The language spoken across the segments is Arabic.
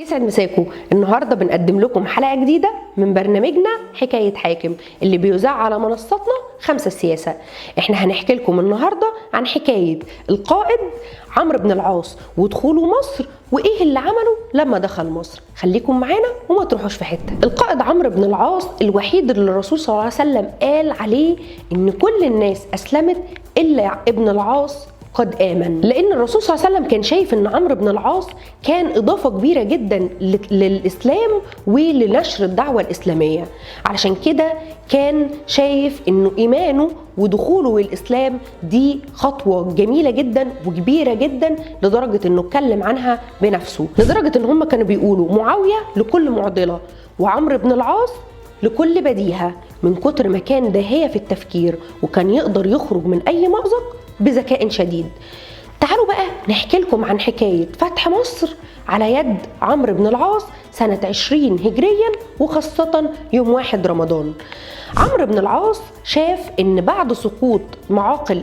يسعد مساكم. النهارده بنقدم لكم حلقه جديده من برنامجنا حكايه حاكم اللي بيذاع على منصتنا 5 السياسه. احنا هنحكي لكم النهارده عن حكايه القائد عمرو بن العاص ودخوله مصر وايه اللي عمله لما دخل مصر. خليكم معانا وما تروحوش في حته. القائد عمرو بن العاص الوحيد اللي الرسول صلى الله عليه وسلم قال عليه ان كل الناس اسلمت الا ابن العاص قد آمن، لأن الرسول صلى الله عليه وسلم كان شايف إن عمرو بن العاص كان إضافة كبيرة جدا للإسلام ولنشر الدعوة الإسلامية. علشان كده كان شايف إنه إيمانه ودخوله الإسلام دي خطوة جميلة جدا وكبيرة جدا، لدرجة إنه اتكلم عنها بنفسه، لدرجة إن هم كانوا بيقولوا معاوية لكل معضلة وعمرو بن العاص لكل بديهة، من كتر ما كان داهية في التفكير وكان يقدر يخرج من أي مأزق بذكاء شديد. تعالوا بقى نحكي لكم عن حكاية فتح مصر على يد عمرو بن العاص سنة 20 هجريا، وخاصة يوم 1 رمضان. عمرو بن العاص شاف ان بعد سقوط معاقل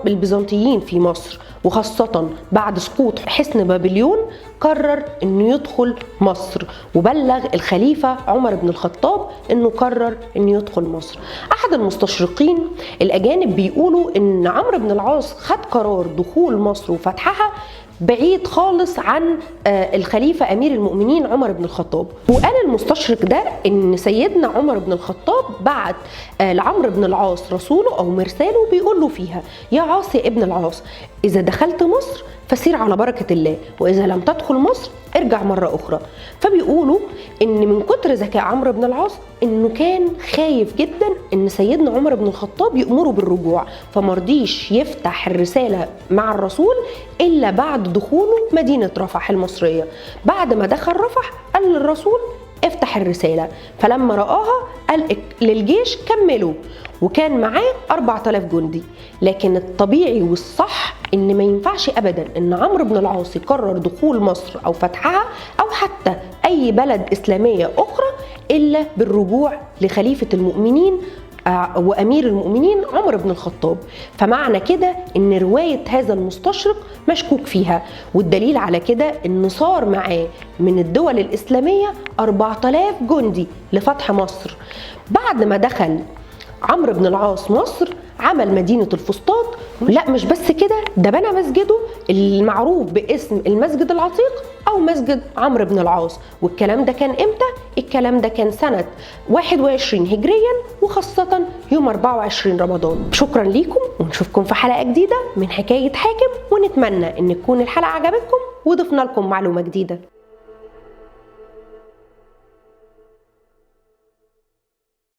البيزنطيين في مصر، وخاصة بعد سقوط حصن بابليون، قرر انه يدخل مصر، وبلغ الخليفة عمر بن الخطاب انه قرر انه يدخل مصر. احد المستشرقين الاجانب بيقولوا ان عمرو بن العاص خد قرار دخول مصر وفتحها بعيد خالص عن الخليفة أمير المؤمنين عمر بن الخطاب. وقال المستشرق ده إن سيدنا عمر بن الخطاب بعت لعمرو بن العاص رسوله أو مرساله بيقول له فيها: يا عاص يا ابن العاص، إذا دخلت مصر فسير على بركة الله، وإذا لم تدخل مصر ارجع مرة أخرى. فبيقولوا إن من كتر ذكاء عمرو بن العاص إنه كان خايف جدا إن سيدنا عمر بن الخطاب يأمره بالرجوع، فمرضيش يفتح الرسالة مع الرسول إلا بعد دخوله مدينة رفح المصرية. بعد ما دخل رفح قال للرسول: افتح الرسالة. فلما رآها قال للجيش كملوا، وكان معاه 4000 جندي. لكن الطبيعي والصح ان ما ينفعش ابدا ان عمرو بن العاص يقرر دخول مصر او فتحها او حتى اي بلد اسلامية اخرى الا بالرجوع لخليفة المؤمنين وأمير المؤمنين عمر بن الخطاب. فمعنى كده إن رواية هذا المستشرق مشكوك فيها، والدليل على كده إن صار معاه من الدول الإسلامية 4000 جندي لفتح مصر. بعد ما دخل عمرو بن العاص مصر عمل مدينة الفسطاط. لا مش بس كده، ده بنى مسجده المعروف باسم المسجد العتيق أو مسجد عمرو بن العاص. والكلام ده كان إمتى؟ الكلام ده كان سنة 21 هجريا، وخاصة يوم 24 رمضان. شكرا ليكم، ونشوفكم في حلقة جديدة من حكاية حاكم، ونتمنى إن تكون الحلقة عجبتكم وضفنا لكم معلومة جديدة.